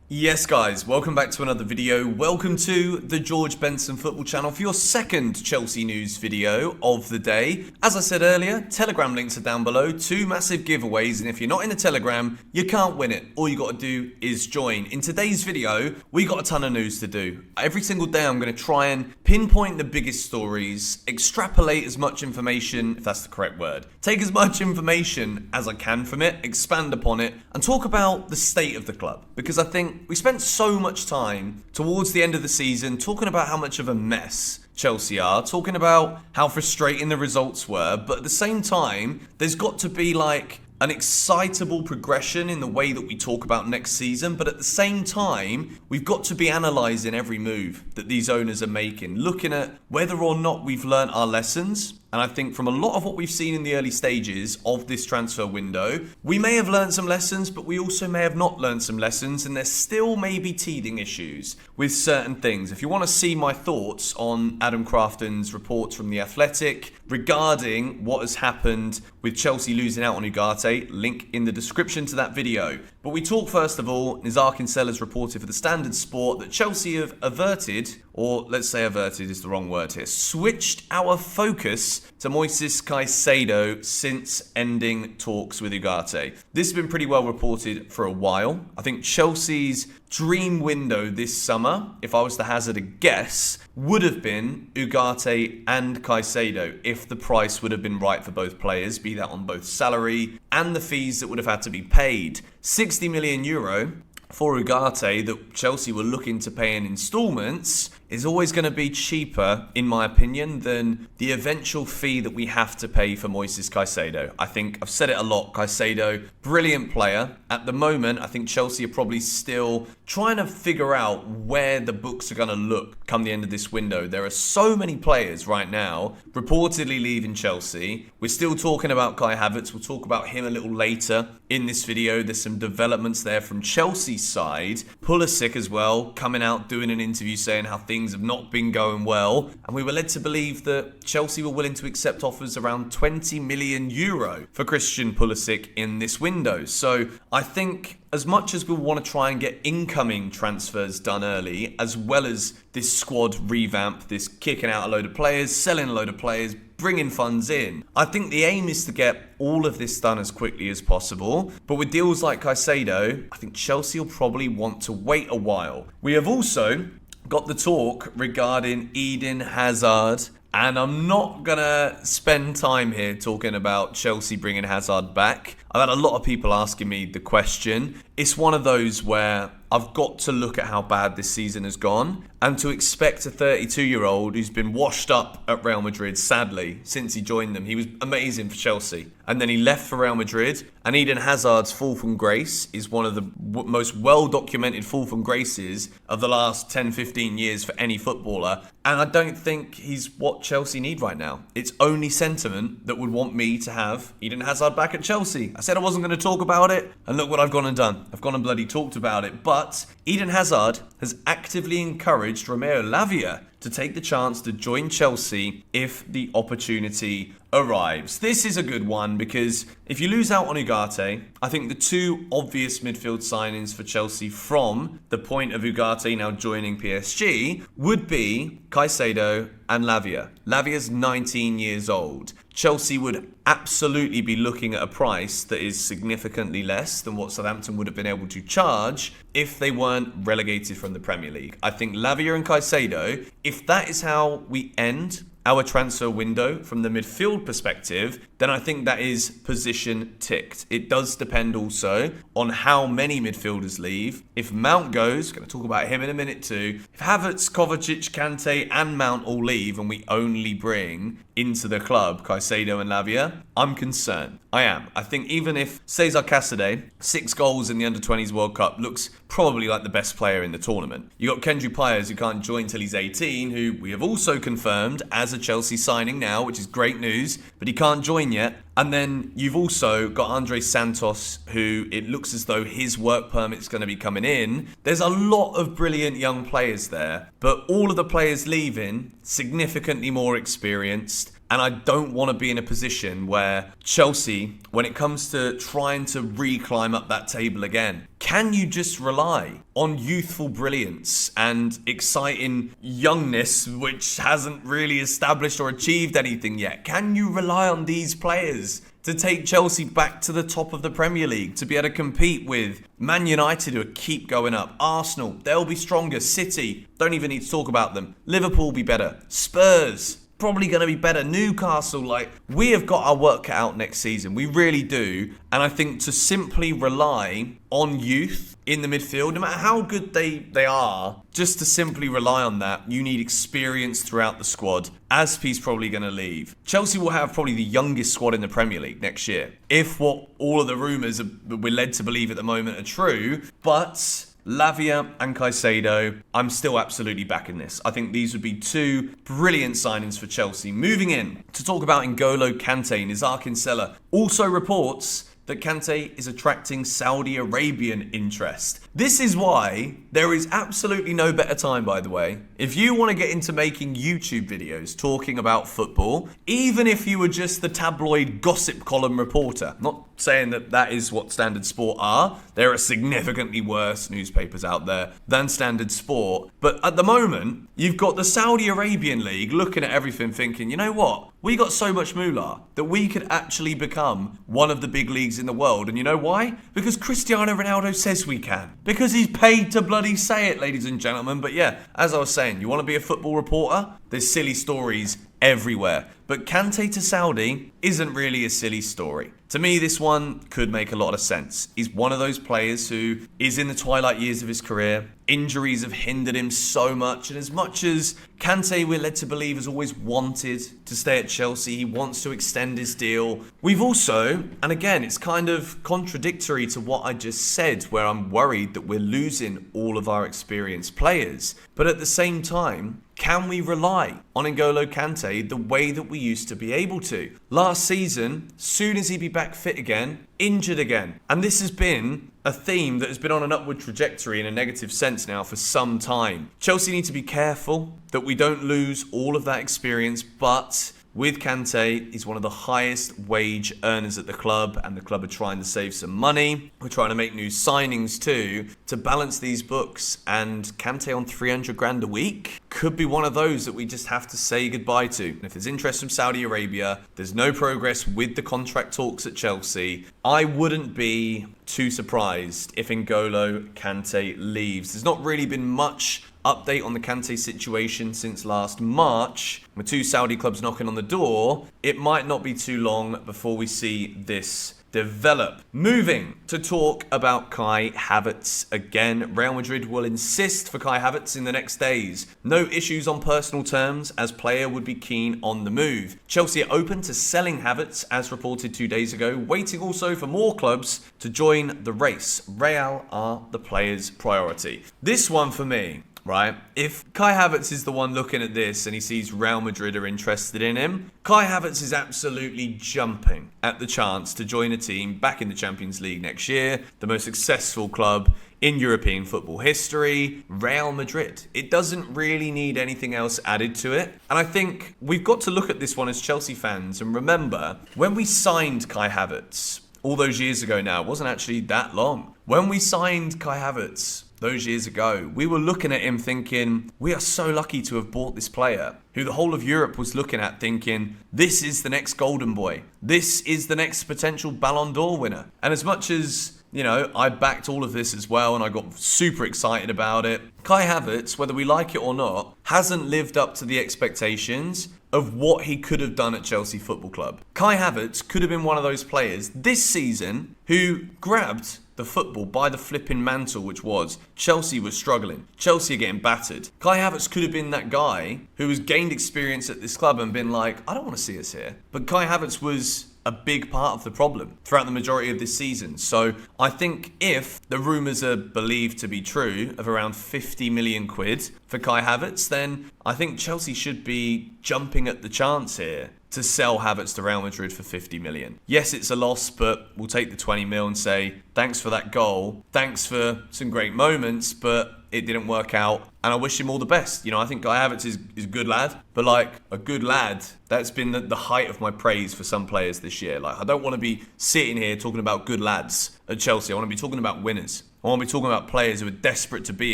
Yes guys, welcome back to another video. Welcome to the George Benson football channel for your second Chelsea news video of the day. As I said earlier, Telegram links are down below, 2 massive giveaways, and if you're not in the Telegram, you can't win it. All you got to do is join. In today's video, we got a ton of news to do. Every single day I'm going to try and pinpoint the biggest stories, extrapolate as much information, if that's the correct word, take as much information as I can from it, expand upon it, and talk about the state of the club. Because I think we spent so much time towards the end of the season talking about how much of a mess Chelsea are, talking about how frustrating the results were, but at the same time, there's got to be like an excitable progression in the way that we talk about next season, but at the same time, we've got to be analysing every move that these owners are making, looking at whether or not we've learnt our lessons. And I think from a lot of what we've seen in the early stages of this transfer window, we may have learned some lessons, but we also may have not learned some lessons, and there still may be teething issues with certain things. If you want to see my thoughts on Adam Crafton's reports from The Athletic regarding what has happened with Chelsea losing out on Ugarte, link in the description to that video. But we talk first of all, Nizar Kinsella reported for the Standard Sport that Chelsea have averted, or let's say averted is the wrong word here, switched our focus to Moises Caicedo since ending talks with Ugarte. This has been pretty well reported for a while. I think Chelsea's dream window this summer, if I was to hazard a guess, would have been Ugarte and Caicedo if the price would have been right for both players, be that on both salary and the fees that would have had to be paid. 60 million euro for Ugarte that Chelsea were looking to pay in instalments is always going to be cheaper, in my opinion, than the eventual fee that we have to pay for Moises Caicedo. I think I've said it a lot, Caicedo, brilliant player. At the moment, I think Chelsea are probably still trying to figure out where the books are going to look come the end of this window. There are so many players right now reportedly leaving Chelsea. We're still talking about Kai Havertz. We'll talk about him a little later in this video. There's some developments there from Chelsea's side. Pulisic as well, coming out doing an interview saying how things have not been going well, and we were led to believe that Chelsea were willing to accept offers around 20 million euro for Christian Pulisic in this window. So I think as much as we want to try and get incoming transfers done early, as well as this squad revamp, this kicking out a load of players, selling a load of players, bringing funds in, I think the aim is to get all of this done as quickly as possible. But with deals like Caicedo, I think Chelsea will probably want to wait a while. We have also got the talk regarding Eden Hazard, and I'm not going to spend time here talking about Chelsea bringing Hazard back. I've had a lot of people asking me the question. It's one of those where I've got to look at how bad this season has gone, and to expect a 32-year-old who's been washed up at Real Madrid, sadly, since he joined them. He was amazing for Chelsea, and then he left for Real Madrid, and Eden Hazard's fall from grace is one of the most well-documented fall from graces of the last 10-15 years for any footballer, and I don't think he's what Chelsea need right now. It's only sentiment that would want me to have Eden Hazard back at Chelsea. I said I wasn't going to talk about it, and look what I've gone and done. I've gone and bloody talked about it. But Eden Hazard has actively encouraged Romeo Lavia to take the chance to join Chelsea if the opportunity arrives. This is a good one because if you lose out on Ugarte, I think the two obvious midfield signings for Chelsea from the point of Ugarte now joining PSG would be Caicedo and Lavia. Lavia's 19 years old. Chelsea would absolutely be looking at a price that is significantly less than what Southampton would have been able to charge if they weren't relegated from the Premier League. I think Lavia and Caicedo, if that is how we end our transfer window from the midfield perspective, then I think that is position ticked. It does depend also on how many midfielders leave. If Mount goes, going to talk about him in a minute too. If Havertz, Kovacic, Kante and Mount all leave and we only bring into the club Caicedo and Lavia, I'm concerned. I am. I think even if Cesar Casadei, 6 goals in the Under-20s World Cup, looks probably like the best player in the tournament. You got Kendry Paez, who can't join till he's 18, who we have also confirmed as a Chelsea signing now, which is great news, but he can't join yet. And then you've also got Andre Santos, who it looks as though his work permit's going to be coming in. There's a lot of brilliant young players there, but all of the players leaving, significantly more experienced. And I don't want to be in a position where Chelsea, when it comes to trying to re-climb up that table again, can you just rely on youthful brilliance and exciting youngness, which hasn't really established or achieved anything yet? Can you rely on these players to take Chelsea back to the top of the Premier League, to be able to compete with Man United, who keep going up, Arsenal, they'll be stronger, City, don't even need to talk about them, Liverpool will be better, Spurs, probably going to be better, Newcastle, like, we have got our work cut out next season, we really do. And I think to simply rely on youth in the midfield, no matter how good they are, just to simply rely on that, you need experience throughout the squad. Azpi's probably going to leave. Chelsea will have probably the youngest squad in the Premier League next year, if what all of the rumours we're led to believe at the moment are true. But Lavia and Caicedo, I'm still absolutely backing this. I think these would be two brilliant signings for Chelsea. Moving in to talk about N'Golo Kante, Nizar Kinsella also reports that Kante is attracting Saudi Arabian interest. This is why there is absolutely no better time, by the way, if you want to get into making YouTube videos talking about football, even if you were just the tabloid gossip column reporter. Not saying that that is what Standard Sport are. There are significantly worse newspapers out there than Standard Sport. But at the moment, you've got the Saudi Arabian League looking at everything thinking, you know what? We got so much moolah that we could actually become one of the big leagues in the world. And you know why? Because Cristiano Ronaldo says we can. Because he's paid to bloody say it, ladies and gentlemen. But yeah, as I was saying, you want to be a football reporter? There's silly stories everywhere. But Kante to Saudi isn't really a silly story. To me, this one could make a lot of sense. He's one of those players who is in the twilight years of his career. Injuries have hindered him so much. And as much as Kante, we're led to believe, has always wanted to stay at Chelsea, he wants to extend his deal. We've also, and again, it's kind of contradictory to what I just said, where I'm worried that we're losing all of our experienced players. But at the same time, can we rely on N'Golo Kante the way that we used to be able to? Last season, soon as he'd be back fit again, injured again. And this has been a theme that has been on an upward trajectory in a negative sense now for some time. Chelsea need to be careful that we don't lose all of that experience, but with Kante, he's one of the highest wage earners at the club, and the club are trying to save some money. We're trying to make new signings too to balance these books, and Kante on 300 grand a week could be one of those that we just have to say goodbye to. And if there's interest from Saudi Arabia, there's no progress with the contract talks at Chelsea, I wouldn't be too surprised if N'Golo Kante leaves. There's not really been much update on the Kante situation since last March. With two Saudi clubs knocking on the door, it might not be too long before we see this develop. Moving to talk about Kai Havertz again. Real Madrid will insist for Kai Havertz in the next days. No issues on personal terms, as player would be keen on the move. Chelsea are open to selling Havertz, as reported 2 days ago, waiting also for more clubs to join the race. Real are the player's priority. This one for me, right? If Kai Havertz is the one looking at this and he sees Real Madrid are interested in him, Kai Havertz is absolutely jumping at the chance to join a team back in the Champions League next year, the most successful club in European football history, Real Madrid. It doesn't really need anything else added to it. And I think we've got to look at this one as Chelsea fans and remember, when we signed Kai Havertz all those years ago now, it wasn't actually that long. When we signed Kai Havertz those years ago, we were looking at him thinking, we are so lucky to have bought this player, who the whole of Europe was looking at thinking, this is the next golden boy. This is the next potential Ballon d'Or winner. And as much as, you know, I backed all of this as well and I got super excited about it, Kai Havertz, whether we like it or not, hasn't lived up to the expectations of what he could have done at Chelsea Football Club. Kai Havertz could have been one of those players this season who grabbed the football by the flipping mantle, which was Chelsea was struggling. Chelsea are getting battered. Kai Havertz could have been that guy who has gained experience at this club and been like, I don't want to see us here. But Kai Havertz was a big part of the problem throughout the majority of this season. So I think if the rumours are believed to be true of around 50 million quid for Kai Havertz, then I think Chelsea should be jumping at the chance here to sell Havertz to Real Madrid for 50 million. Yes, it's a loss, but we'll take the 20 mil and say, thanks for that goal. Thanks for some great moments, but it didn't work out, and I wish him all the best. You know, I think Kai Havertz is a good lad, but like a good lad, that's been the height of my praise for some players this year. Like, I don't want to be sitting here talking about good lads at Chelsea. I want to be talking about winners. I want to be talking about players who are desperate to be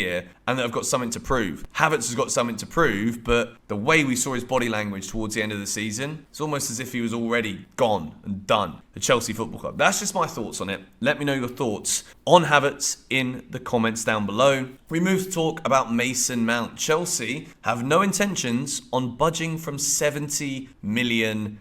here and that have got something to prove. Havertz has got something to prove, but the way we saw his body language towards the end of the season, it's almost as if he was already gone and done at Chelsea Football Club. That's just my thoughts on it. Let me know your thoughts on Havertz in the comments down below. We move to talk about Mason Mount. Chelsea have no intentions on budging from £70 million.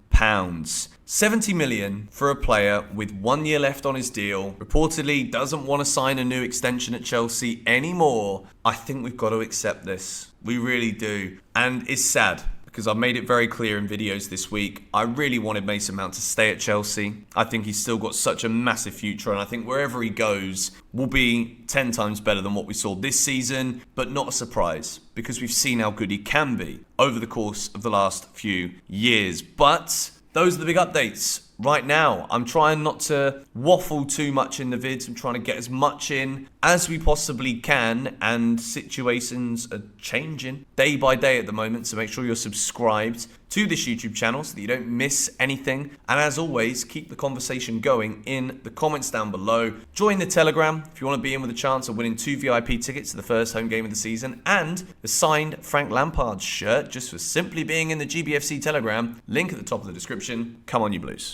70 million for a player with 1 year left on his deal, reportedly doesn't want to sign a new extension at Chelsea anymore. I think we've got to accept this. We really do. And it's sad because I've made it very clear in videos this week. I really wanted Mason Mount to stay at Chelsea. I think he's still got such a massive future, and I think wherever he goes will be 10 times better than what we saw this season, but not a surprise because we've seen how good he can be over the course of the last few years. But those are the big updates right now. I'm trying not to waffle too much in the vids. I'm trying to get as much in as we possibly can, and situations are changing day by day at the moment, so make sure you're subscribed to this YouTube channel so that you don't miss anything. And as always, keep the conversation going in the comments down below. Join the Telegram if you want to be in with a chance of winning 2 VIP tickets to the first home game of the season and a signed Frank Lampard shirt just for simply being in the GBFC Telegram. Link at the top of the description. Come on, you Blues.